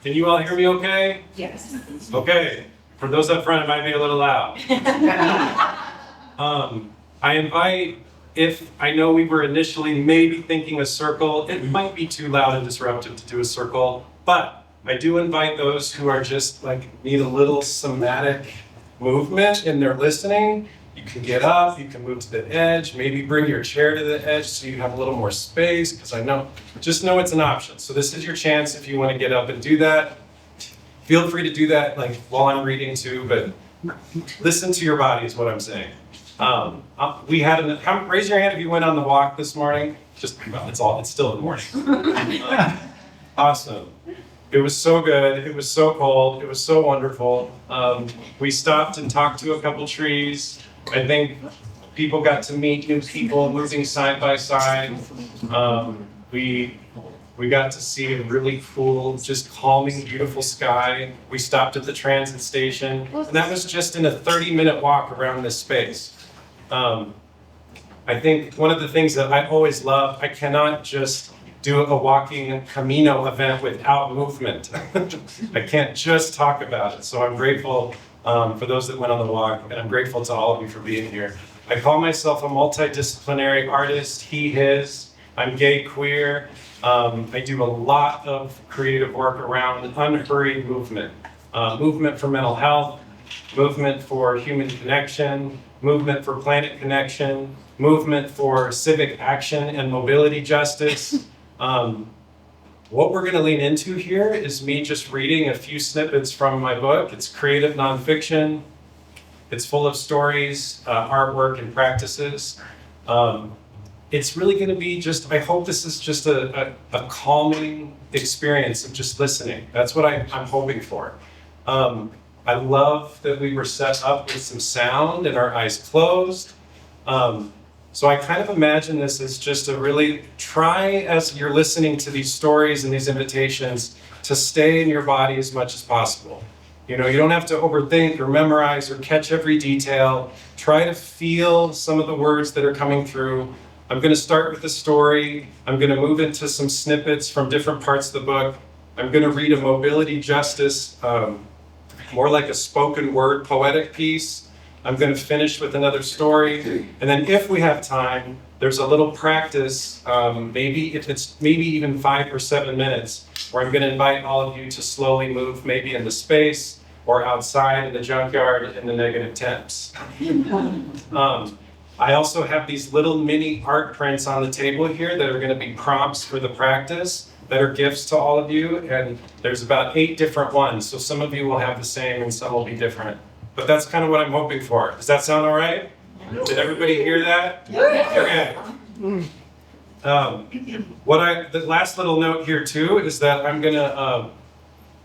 Can you all hear me okay? Yes. Okay. For those up front, it might be a little loud. I invite, if I know we were initially maybe thinking a circle, it might be too loud and disruptive to do a circle, but I do invite those who are just like need a little somatic movement in their listening. You can get up, you can move to the edge, maybe bring your chair to the edge so you have a little more space, because just know it's an option. So this is your chance if you want to get up and do that. Feel free to do that like while I'm reading too, but listen to your body is what I'm saying. Raise your hand if you went on the walk this morning. It's still in the morning. Awesome. It was so good. It was so cold. It was so wonderful. We stopped and talked to a couple trees. I think people got to meet new people moving side by side. We got to see a really cool, just calming, beautiful sky. We stopped at the transit station, and that was just in a 30-minute walk around this space. I think one of the things that I always love, I cannot just do a walking Camino event without movement. I can't just talk about it. So I'm grateful for those that went on the walk, and I'm grateful to all of you for being here. I call myself a multidisciplinary artist, he, his. I'm gay, queer. I do a lot of creative work around unhurried movement. Movement for mental health, movement for human connection, movement for planet connection, movement for civic action and mobility justice. What we're going to lean into here is me just reading a few snippets from my book. It's creative nonfiction. It's full of stories, artwork, and practices. It's really going to be I hope this is just a calming experience of just listening. That's what I'm hoping for. I love that we were set up with some sound and our eyes closed. So I kind of imagine this as just a really try as you're listening to these stories and these invitations to stay in your body as much as possible. You don't have to overthink or memorize or catch every detail. Try to feel some of the words that are coming through. I'm going to start with the story. I'm going to move into some snippets from different parts of the book. I'm going to read a mobility justice, more like a spoken word poetic piece. I'm going to finish with another story. And then if we have time, there's a little practice, maybe even 5 or 7 minutes, where I'm going to invite all of you to slowly move maybe into space or outside in the junkyard in the negative temps. I also have these little mini art prints on the table here that are going to be prompts for the practice that are gifts to all of you. And there's about 8 different ones. So some of you will have the same and some will be different. But that's kind of what I'm hoping for. Does that sound all right? Did everybody hear that? Okay. The last little note here too is that I'm going to,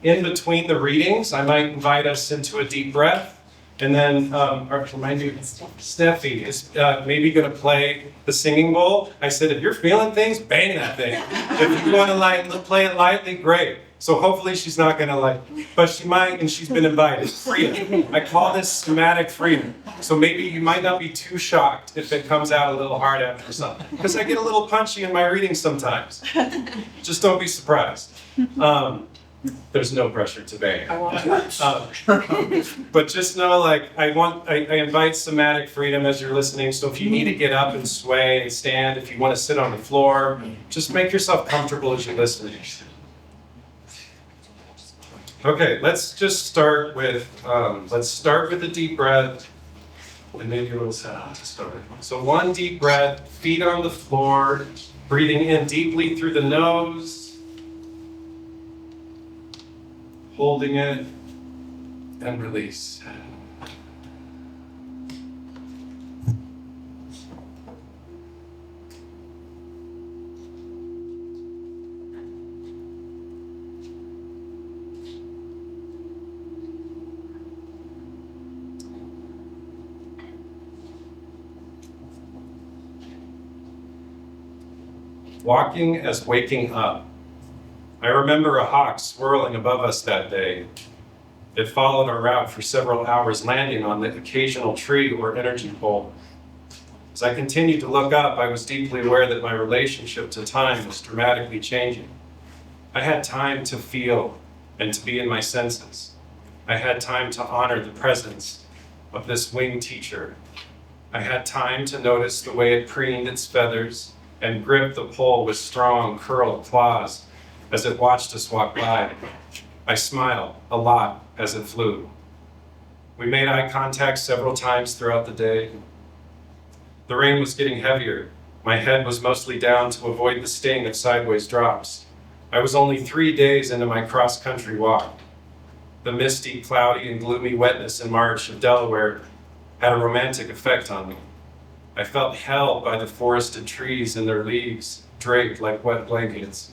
in between the readings, I might invite us into a deep breath. And then, remind you, Steffi is maybe going to play the singing bowl. I said, if you're feeling things, bang that thing. If you want to play it lightly, great. So hopefully she's not going to but she might, and she's been invited. Freedom. I call this somatic freedom. So maybe you might not be too shocked if it comes out a little hard after something. Because I get a little punchy in my reading sometimes. Just don't be surprised. There's no pressure to bang. But just know, I invite somatic freedom as you're listening. So if you need to get up and sway and stand, if you want to sit on the floor, just make yourself comfortable as you're listening. Okay, let's just start with a deep breath and maybe a little sound to start. So one deep breath, feet on the floor, breathing in deeply through the nose, holding it, and release. Walking as waking up. I remember a hawk swirling above us that day. It followed our route for several hours, landing on the occasional tree or energy pole. As I continued to look up, I was deeply aware that my relationship to time was dramatically changing. I had time to feel, and to be in my senses. I had time to honor the presence of this winged teacher. I had time to notice the way it preened its feathers and gripped the pole with strong, curled claws as it watched us walk by. I smiled a lot as it flew. We made eye contact several times throughout the day. The rain was getting heavier. My head was mostly down to avoid the sting of sideways drops. I was only 3 days into my cross-country walk. The misty, cloudy, and gloomy wetness in March of Delaware had a romantic effect on me. I felt held by the forested trees and their leaves, draped like wet blankets.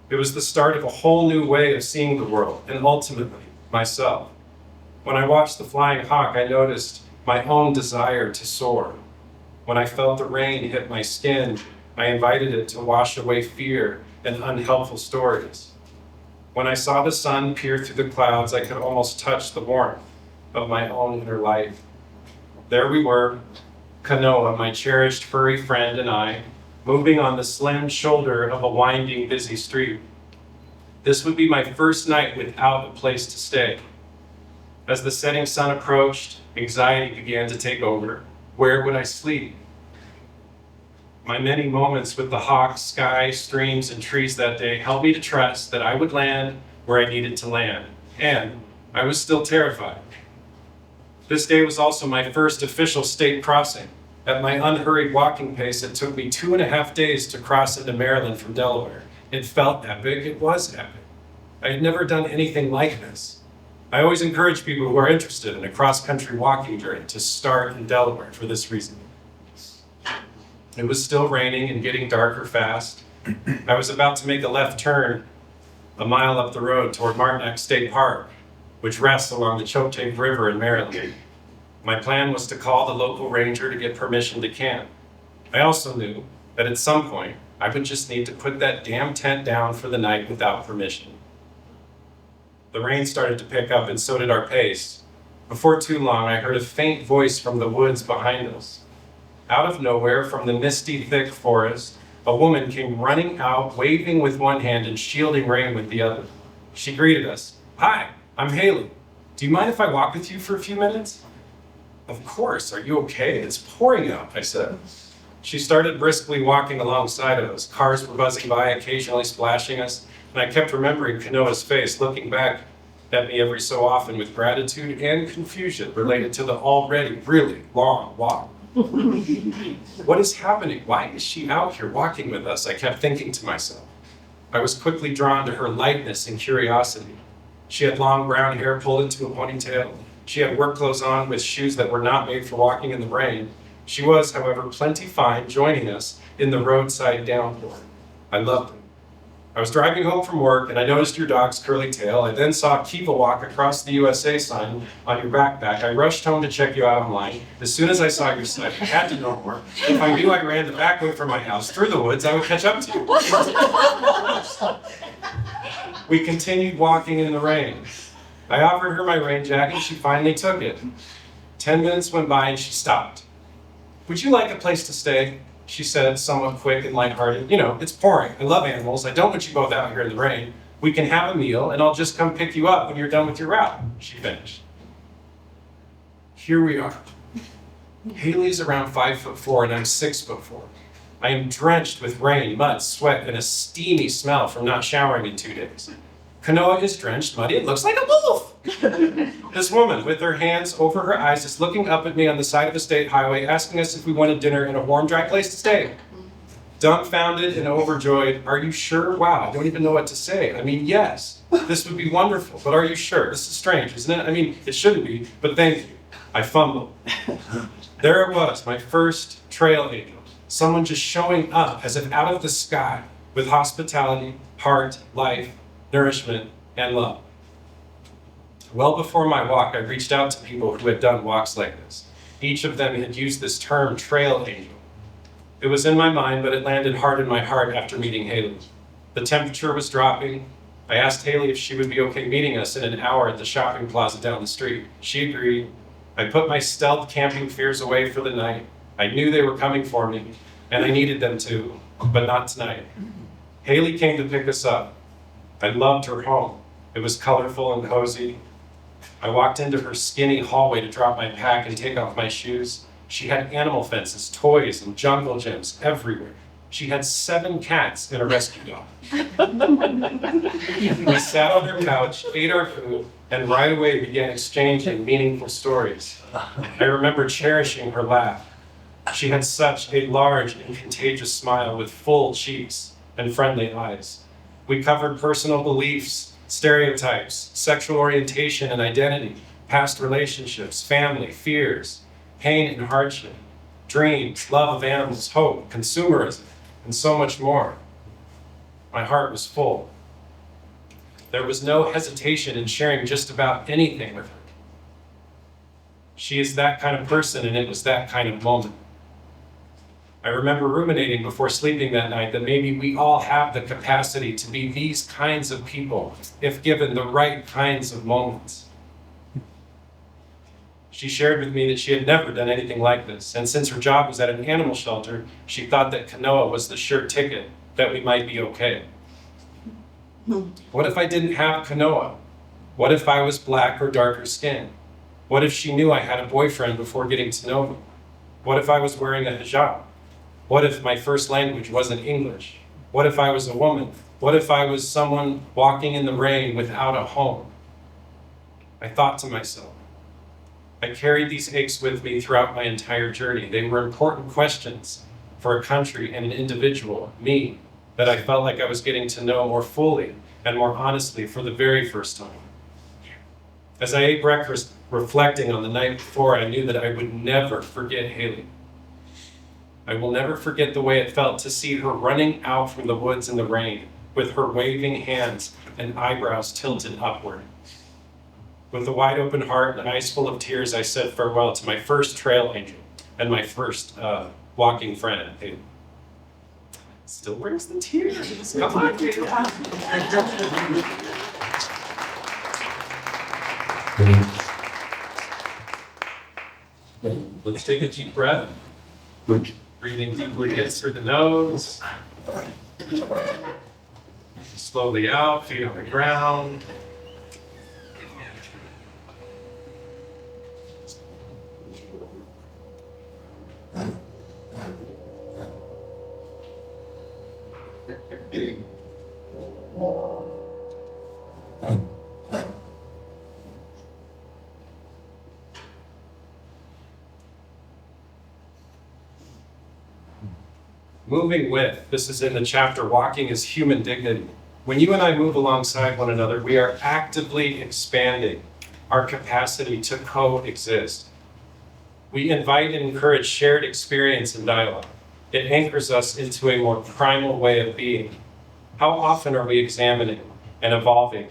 It was the start of a whole new way of seeing the world, and ultimately, myself. When I watched the flying hawk, I noticed my own desire to soar. When I felt the rain hit my skin, I invited it to wash away fear and unhelpful stories. When I saw the sun peer through the clouds, I could almost touch the warmth of my own inner life. There we were, Kanoa, my cherished furry friend, and I, moving on the slim shoulder of a winding, busy street. This would be my first night without a place to stay. As the setting sun approached, anxiety began to take over. Where would I sleep? My many moments with the hawk, sky, streams, and trees that day helped me to trust that I would land where I needed to land, and I was still terrified. This day was also my first official state crossing. At my unhurried walking pace, it took me 2.5 days to cross into Maryland from Delaware. It felt epic. It was epic. I had never done anything like this. I always encourage people who are interested in a cross-country walking journey to start in Delaware for this reason. It was still raining and getting darker fast. I was about to make a left turn a mile up the road toward Martineck State Park, which rests along the Choptank River in Maryland. My plan was to call the local ranger to get permission to camp. I also knew that at some point, I would just need to put that damn tent down for the night without permission. The rain started to pick up, and so did our pace. Before too long, I heard a faint voice from the woods behind us. Out of nowhere, from the misty, thick forest, a woman came running out, waving with one hand and shielding rain with the other. She greeted us. "Hi, I'm Haley. Do you mind if I walk with you for a few minutes?" "Of course. Are you okay? It's pouring out," I said. She started briskly walking alongside of us. Cars were buzzing by, occasionally splashing us, and I kept remembering Kanoa's face, looking back at me every so often with gratitude and confusion related to the already really long walk. What is happening? Why is she out here walking with us? I kept thinking to myself. I was quickly drawn to her lightness and curiosity. She had long brown hair pulled into a ponytail. She had work clothes on with shoes that were not made for walking in the rain. She was, however, plenty fine, joining us in the roadside downpour. I loved it. I was driving home from work and I noticed your dog's curly tail. I then saw Kiva walk across the USA sign on your backpack. I rushed home to check you out online. As soon as I saw your site, I had to know more. If I knew I ran the back way from my house through the woods, I would catch up to you. We continued walking in the rain. I offered her my rain jacket and she finally took it. 10 minutes went by and she stopped. "Would you like a place to stay?" she said, somewhat quick and lighthearted. "You know, it's pouring. I love animals. I don't want you both out here in the rain. We can have a meal and I'll just come pick you up when you're done with your route," she finished. Here we are. Haley's around 5'4" and I'm 6'4". I am drenched with rain, mud, sweat, and a steamy smell from not showering in 2 days. Kanoa is drenched, muddy, and looks like a wolf. This woman, with her hands over her eyes, is looking up at me on the side of a state highway, asking us if we wanted dinner in a warm, dry place to stay. Dumbfounded and overjoyed. "Are you sure? Wow, I don't even know what to say. I mean, yes, this would be wonderful, but are you sure? This is strange, isn't it? I mean, it shouldn't be, but thank you." I fumbled. There it was, my first trail angel. Someone just showing up as if out of the sky with hospitality, heart, life, nourishment, and love. Well before my walk, I reached out to people who had done walks like this. Each of them had used this term, trail angel. It was in my mind, but it landed hard in my heart after meeting Haley. The temperature was dropping. I asked Haley if she would be okay meeting us in an hour at the shopping plaza down the street. She agreed. I put my stealth camping fears away for the night. I knew they were coming for me, and I needed them to, but not tonight. Haley came to pick us up. I loved her home. It was colorful and cozy. I walked into her skinny hallway to drop my pack and take off my shoes. She had animal fences, toys, and jungle gyms everywhere. She had 7 cats and a rescue dog. We sat on her couch, ate our food, and right away began exchanging meaningful stories. I remember cherishing her laugh. She had such a large and contagious smile with full cheeks and friendly eyes. We covered personal beliefs, stereotypes, sexual orientation and identity, past relationships, family, fears, pain and hardship, dreams, love of animals, hope, consumerism, and so much more. My heart was full. There was no hesitation in sharing just about anything with her. She is that kind of person, and it was that kind of moment. I remember ruminating before sleeping that night that maybe we all have the capacity to be these kinds of people if given the right kinds of moments. She shared with me that she had never done anything like this, and since her job was at an animal shelter, she thought that canoa was the sure ticket that we might be okay. What if I didn't have canoa? What if I was black or darker skinned? What if she knew I had a boyfriend before getting to know me? What if I was wearing a hijab? What if my first language wasn't English? What if I was a woman? What if I was someone walking in the rain without a home? I thought to myself. I carried these aches with me throughout my entire journey. They were important questions for a country and an individual, me, that I felt like I was getting to know more fully and more honestly for the very first time. As I ate breakfast, reflecting on the night before, I knew that I would never forget Haley. I will never forget the way it felt to see her running out from the woods in the rain with her waving hands and eyebrows tilted upward. With a wide open heart and eyes full of tears, I said farewell to my first trail angel and my first walking friend. It still brings the tears. Come on, Haley. Let's take a deep breath. Breathing deeply in through the nose. Slowly out, feet on the ground. Moving with, this is in the chapter, Walking is Human Dignity. When you and I move alongside one another, we are actively expanding our capacity to coexist. We invite and encourage shared experience and dialogue. It anchors us into a more primal way of being. How often are we examining and evolving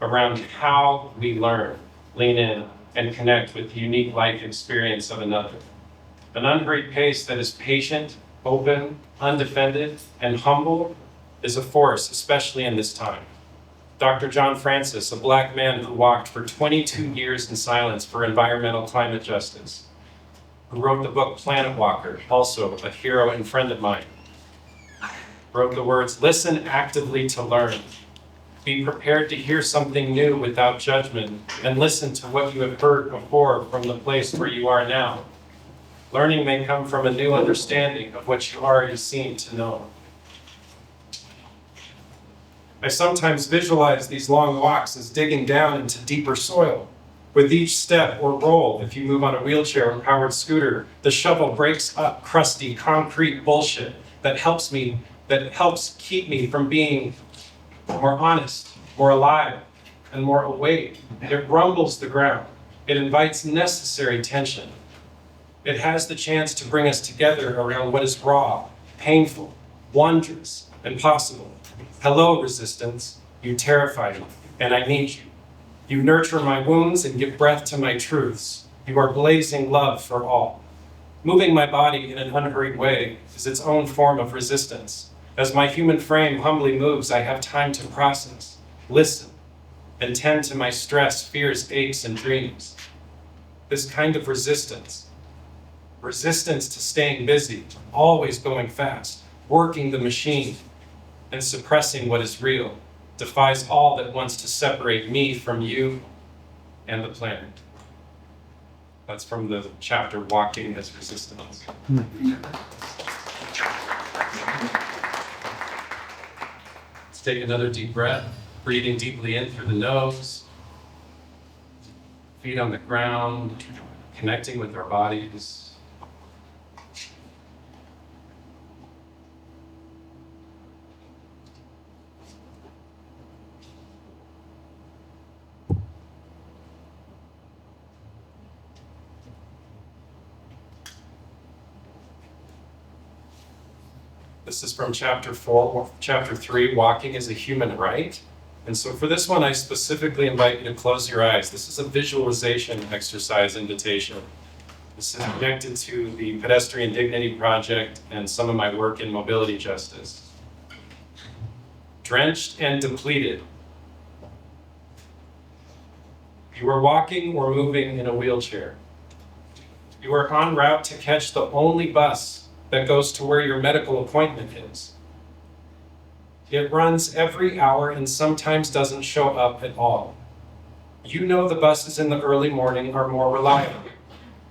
around how we learn, lean in, and connect with the unique life experience of another? An unhurried pace that is patient, open, undefended, and humble is a force, especially in this time. Dr. John Francis, a Black man who walked for 22 years in silence for environmental climate justice, who wrote the book Planet Walker, also a hero and friend of mine, wrote the words, "Listen actively to learn. Be prepared to hear something new without judgment, and listen to what you have heard before from the place where you are now. Learning may come from a new understanding of what you already seem to know." I sometimes visualize these long walks as digging down into deeper soil. With each step or roll, if you move on a wheelchair or powered scooter, the shovel breaks up crusty concrete bullshit that helps keep me from being more honest, more alive, and more awake. It rumbles the ground. It invites necessary tension. It has the chance to bring us together around what is raw, painful, wondrous, and possible. Hello, resistance. You terrify me, and I need you. You nurture my wounds and give breath to my truths. You are blazing love for all. Moving my body in an unhurried way is its own form of resistance. As my human frame humbly moves, I have time to process, listen, and tend to my stress, fears, aches, and dreams. This kind of resistance to staying busy, always going fast, working the machine, and suppressing what is real, defies all that wants to separate me from you and the planet. That's from the chapter Walking as Resistance. Let's take another deep breath, breathing deeply in through the nose, feet on the ground, connecting with our bodies. This is from chapter 3, Walking is a Human Right. And so for this one, I specifically invite you to close your eyes. This is a visualization exercise invitation. This is connected to the Pedestrian Dignity Project and some of my work in mobility justice. Drenched and depleted. You are walking or moving in a wheelchair. You are en route to catch the only bus that goes to where your medical appointment is. It runs every hour and sometimes doesn't show up at all. You know the buses in the early morning are more reliable.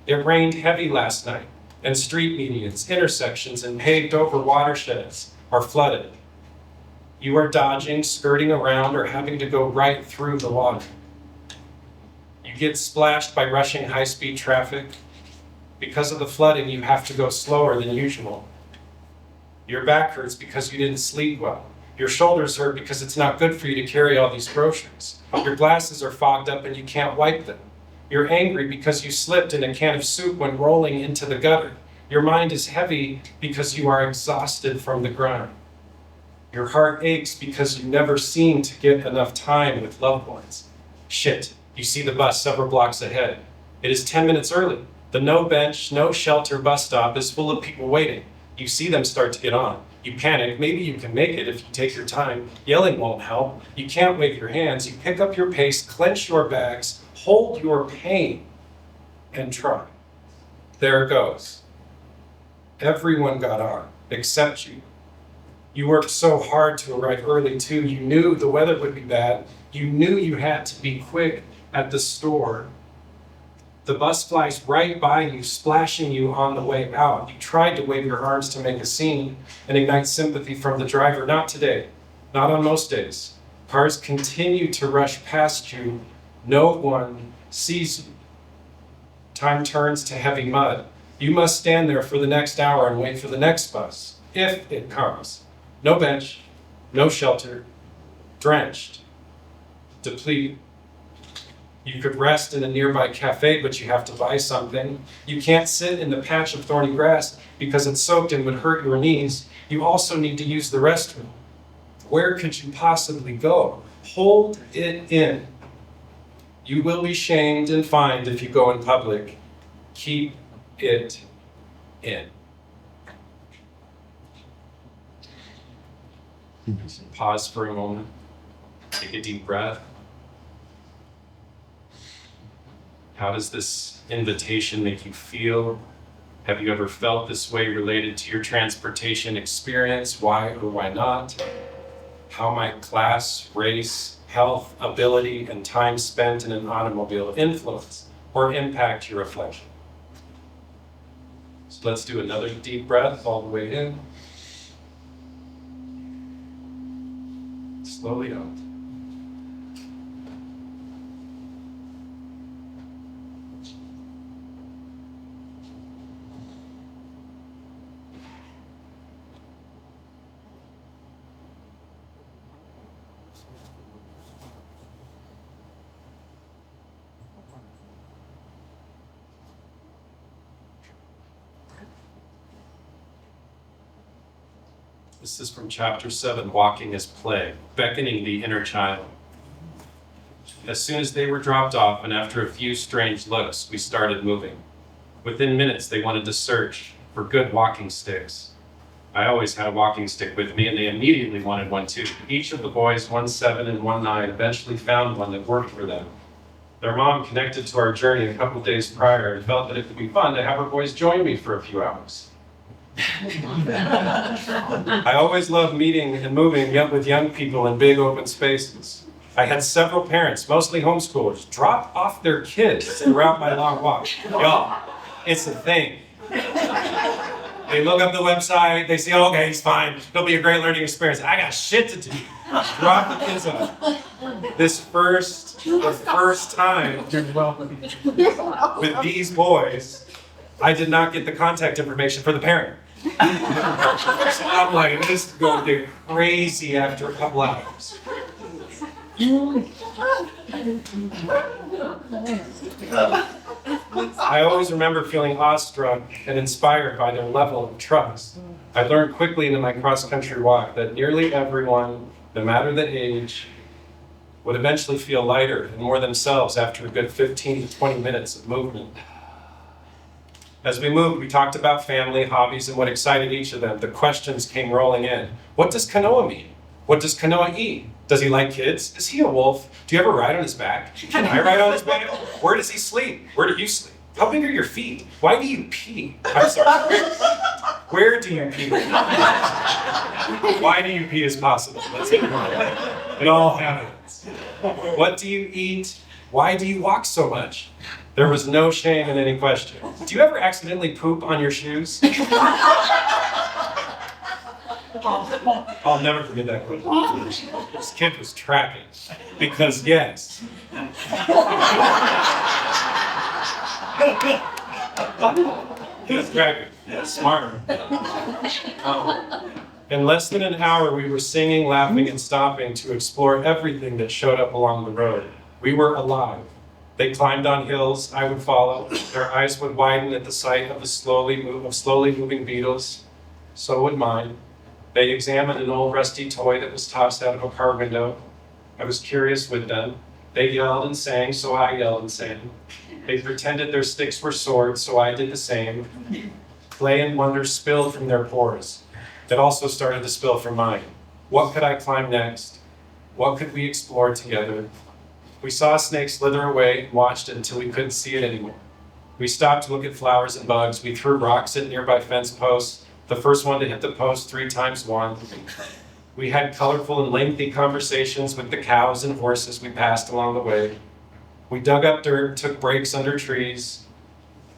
It rained heavy last night, and street medians, intersections, and paved over watersheds are flooded. You are dodging, skirting around, or having to go right through the water. You get splashed by rushing high-speed traffic. Because of the flooding, you have to go slower than usual. Your back hurts because you didn't sleep well. Your shoulders hurt because it's not good for you to carry all these groceries. Your glasses are fogged up and you can't wipe them. You're angry because you slipped in a can of soup when rolling into the gutter. Your mind is heavy because you are exhausted from the grind. Your heart aches because you never seem to get enough time with loved ones. Shit, you see the bus several blocks ahead. It is 10 minutes early. The no bench, no shelter bus stop is full of people waiting. You see them start to get on. You panic. Maybe you can make it if you take your time. Yelling won't help. You can't wave your hands. You pick up your pace, clench your bags, hold your pain, and try. There it goes. Everyone got on, except you. You worked so hard to arrive early, too. You knew the weather would be bad. You knew you had to be quick at the store. The bus flies right by you, splashing you on the way out. You tried to wave your arms to make a scene and ignite sympathy from the driver. Not today. Not on most days. Cars continue to rush past you. No one sees you. Time turns to heavy mud. You must stand there for the next hour and wait for the next bus, if it comes. No bench, no shelter, drenched, depleted. You could rest in a nearby cafe, but you have to buy something. You can't sit in the patch of thorny grass because it's soaked and would hurt your knees. You also need to use the restroom. Where could you possibly go? Hold it in. You will be shamed and fined if you go in public. Keep it in. Pause for a moment. Take a deep breath. How does this invitation make you feel? Have you ever felt this way related to your transportation experience? Why or why not? How might class, race, health, ability, and time spent in an automobile influence or impact your reflection? So let's do another deep breath all the way in. Slowly out. This is from chapter 7, Walking as Play, beckoning the inner child. As soon as they were dropped off and after a few strange looks, we started moving. Within minutes, they wanted to search for good walking sticks. I always had a walking stick with me and they immediately wanted one too. Each of the boys, 1-7 and 1-9, eventually found one that worked for them. Their mom connected to our journey a couple days prior and felt that it would be fun to have her boys join me for a few hours. I always loved meeting and moving with young people in big open spaces. I had several parents, mostly homeschoolers, drop off their kids throughout my long walk. Y'all, it's a thing. They look up the website, they see, okay, he's fine, it'll be a great learning experience. I got shit to do. Drop the kids off. The first time with these boys, I did not get the contact information for the parent. So I'm like, this is going to get crazy after a couple hours. I always remember feeling awestruck and inspired by their level of trust. I learned quickly in my cross-country walk that nearly everyone, no matter the age, would eventually feel lighter and more themselves after a good 15 to 20 minutes of movement. As we moved, we talked about family, hobbies, and what excited each of them. The questions came rolling in. What does Kanoa mean? What does Kanoa eat? Does he like kids? Is he a wolf? Do you ever ride on his back? Can I ride on his back? Where does he sleep? Where do you sleep? How big are your feet? Why do you pee? I'm sorry. Where do you pee? Why do you pee is possible. Let's get it all happens. What do you eat? Why do you walk so much? There was no shame in any question. Do you ever accidentally poop on your shoes? I'll never forget that question. This kid was tracking. Because yes. He was tracking. Smart. In less than an hour, we were singing, laughing, and stopping to explore everything that showed up along the road. We were alive. They climbed on hills, I would follow. Their eyes would widen at the sight of slowly moving beetles. So would mine. They examined an old rusty toy that was tossed out of a car window. I was curious with them. They yelled and sang, so I yelled and sang. They pretended their sticks were swords, so I did the same. Play and wonder spilled from their pores. It also started to spill from mine. What could I climb next? What could we explore together? We saw a snake slither away and watched it until we couldn't see it anymore. We stopped to look at flowers and bugs. We threw rocks at nearby fence posts. The first one to hit the post 3 times won. We had colorful and lengthy conversations with the cows and horses we passed along the way. We dug up dirt, took breaks under trees.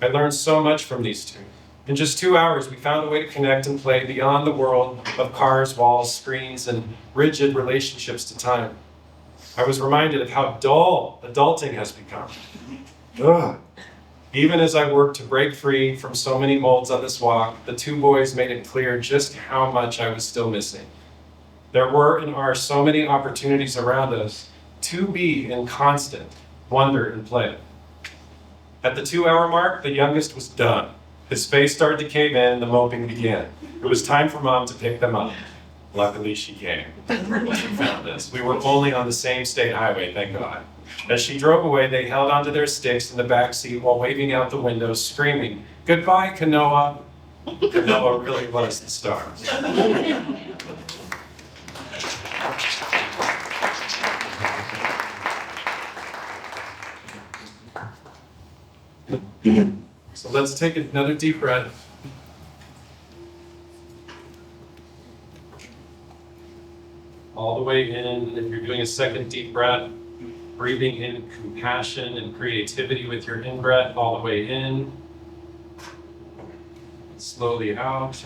I learned so much from these two. In just 2 hours, we found a way to connect and play beyond the world of cars, walls, screens, and rigid relationships to time. I was reminded of how dull adulting has become. Ugh. Even as I worked to break free from so many molds on this walk, the 2 boys made it clear just how much I was still missing. There were and are so many opportunities around us to be in constant wonder and play. At the 2-hour mark, the youngest was done. His face started to cave in and the moping began. It was time for Mom to pick them up. Luckily, she came. She found us. We were only on the same state highway, thank God. As she drove away, they held onto their sticks in the back seat while waving out the window, screaming, "Goodbye, Kanoa." Kanoa really was the star. So let's take another deep breath. All the way in. If you're doing a second deep breath, breathing in compassion and creativity with your in-breath all the way in. Slowly out.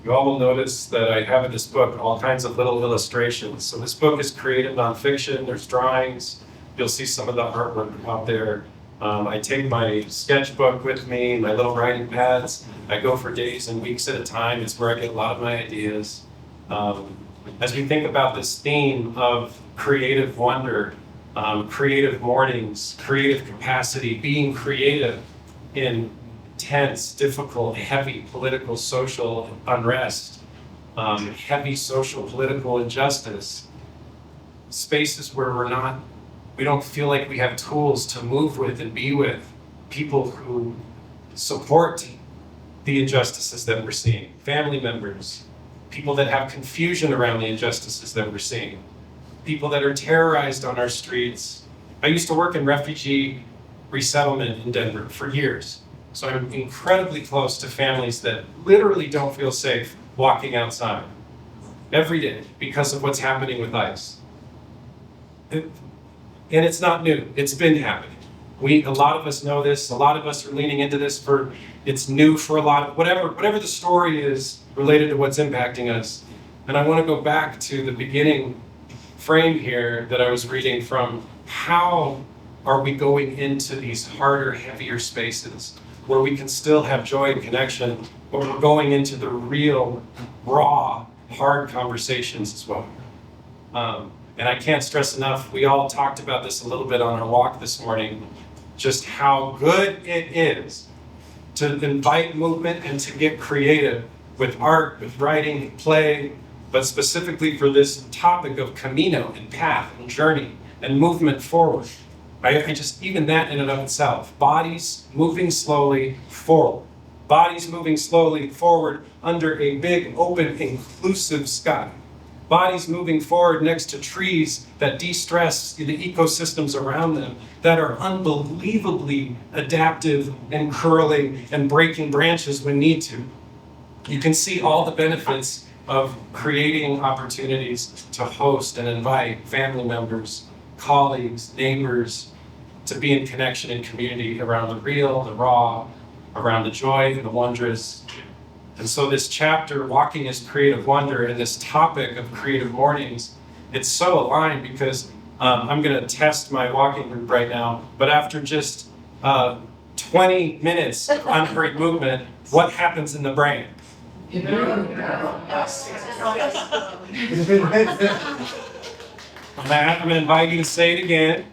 You all will notice that I have in this book all kinds of little illustrations. So this book is creative nonfiction. There's drawings. You'll see some of the artwork out there. I take my sketchbook with me, my little writing pads. I go for days and weeks at a time. It's where I get a lot of my ideas. As we think about this theme of creative wonder, creative mornings, creative capacity, being creative in intense, difficult, heavy political, social unrest, heavy social, political injustice, spaces where we don't feel like we have tools to move with and be with people who support the injustices that we're seeing, family members, people that have confusion around the injustices that we're seeing, people that are terrorized on our streets. I used to work in refugee resettlement in Denver for years. So I'm incredibly close to families that literally don't feel safe walking outside every day because of what's happening with ICE. And it's not new, it's been happening. A lot of us know this, a lot of us are leaning into this it's new for a lot, whatever the story is related to what's impacting us. And I want to go back to the beginning frame here that I was reading from. How are we going into these harder, heavier spaces where we can still have joy and connection, but we're going into the real, raw, hard conversations as well. And I can't stress enough, we all talked about this a little bit on our walk this morning, just how good it is to invite movement and to get creative with art, with writing, play, but specifically for this topic of Camino and path and journey and movement forward. I just, even that in and of itself, bodies moving slowly forward. Bodies moving slowly forward under a big, open, inclusive sky. Bodies moving forward next to trees that de-stress the ecosystems around them, that are unbelievably adaptive and curling and breaking branches when need to. You can see all the benefits of creating opportunities to host and invite family members, colleagues, neighbors, to be in connection and community around the real, the raw, around the joy and the wondrous. And so this chapter, Walking as Creative Wonder, and this topic of Creative Mornings, it's so aligned because I'm going to test my walking group right now, but after just 20 minutes of unhurried movement, what happens in the brain? I'm going to invite you to say it again.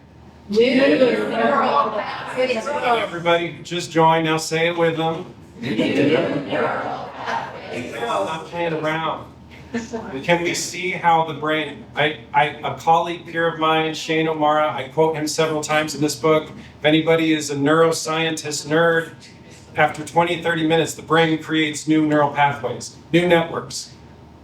Everybody just join, now say it with them. I'm not playing around. Can we see how the brain, a colleague, peer of mine, Shane O'Mara, I quote him several times in this book. If anybody is a neuroscientist nerd, after 20, 30 minutes, the brain creates new neural pathways, new networks.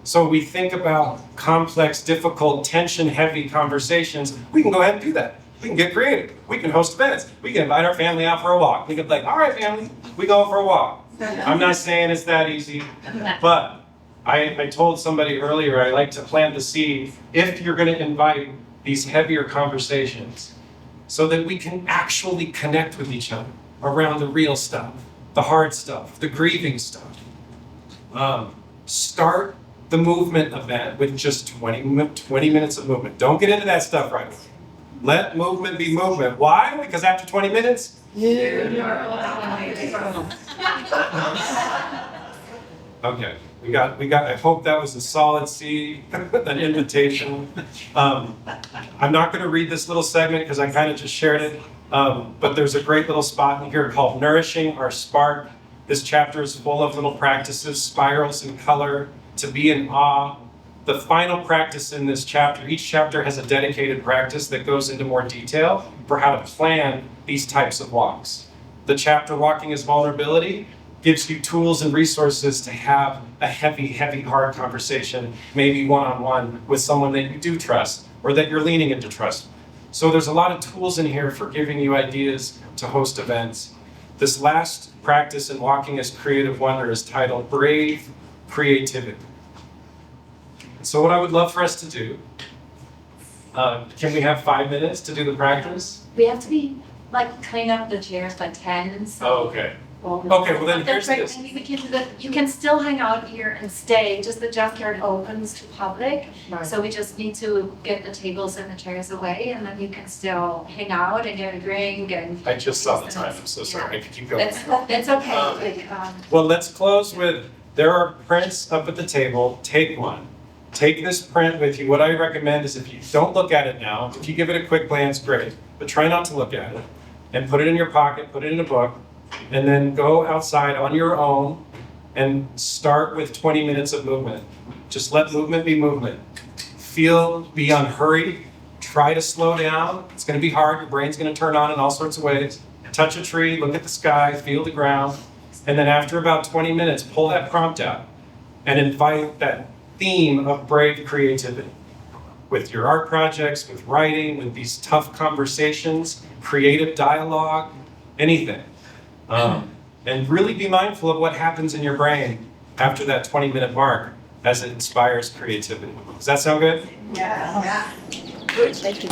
So we think about complex, difficult, tension-heavy conversations. We can go ahead and do that. We can get creative. We can host events. We can invite our family out for a walk. We can be like, all right, family, we go for a walk. I'm not saying it's that easy, but I told somebody earlier, I like to plant the seed if you're going to invite these heavier conversations so that we can actually connect with each other around the real stuff, the hard stuff, the grieving stuff. Start the movement event with just 20 minutes of movement. Don't get into that stuff right away. Let movement be movement. Why? Because after 20 minutes, okay, we got, I hope that was a solid seed, an invitation. I'm not going to read this little segment because I kind of just shared it, but there's a great little spot in here called Nourishing Our Spark. This chapter is full of little practices, spirals in color, to be in awe. The final practice in this chapter, each chapter has a dedicated practice that goes into more detail for how to plan these types of walks. The chapter, Walking as Vulnerability, gives you tools and resources to have a heavy, hard conversation, maybe one-on-one with someone that you do trust or that you're leaning into trust. So there's a lot of tools in here for giving you ideas to host events. This last practice in Walking as Creative Wonder is titled Brave Creativity. So what I would love for us to do, can we have 5 minutes to do the practice? We have to be clean up the chairs by 10. So Oh, okay. Okay, well then here's this. Maybe we can do that. You can still hang out here and stay. Just the junkyard opens to public, so we just need to get the tables and the chairs away, and then you can still hang out and get a drink. And I just saw the time. I'm so sorry. I could keep going. It's okay. Well, let's close with, there are prints up at the table. Take one. Take this print with you. What I recommend is if you don't look at it now, if you give it a quick glance, great, but try not to look at it. And put it in your pocket, put it in a book, and then go outside on your own and start with 20 minutes of movement. Just let movement be movement. Be unhurried, try to slow down. It's gonna be hard, your brain's gonna turn on in all sorts of ways. Touch a tree, look at the sky, feel the ground. And then after about 20 minutes, pull that prompt out and invite that theme of brave creativity. With your art projects, with writing, with these tough conversations, creative dialogue, anything. And really be mindful of what happens in your brain after that 20-minute mark as it inspires creativity. Does that sound good? Yeah. Good, thank you.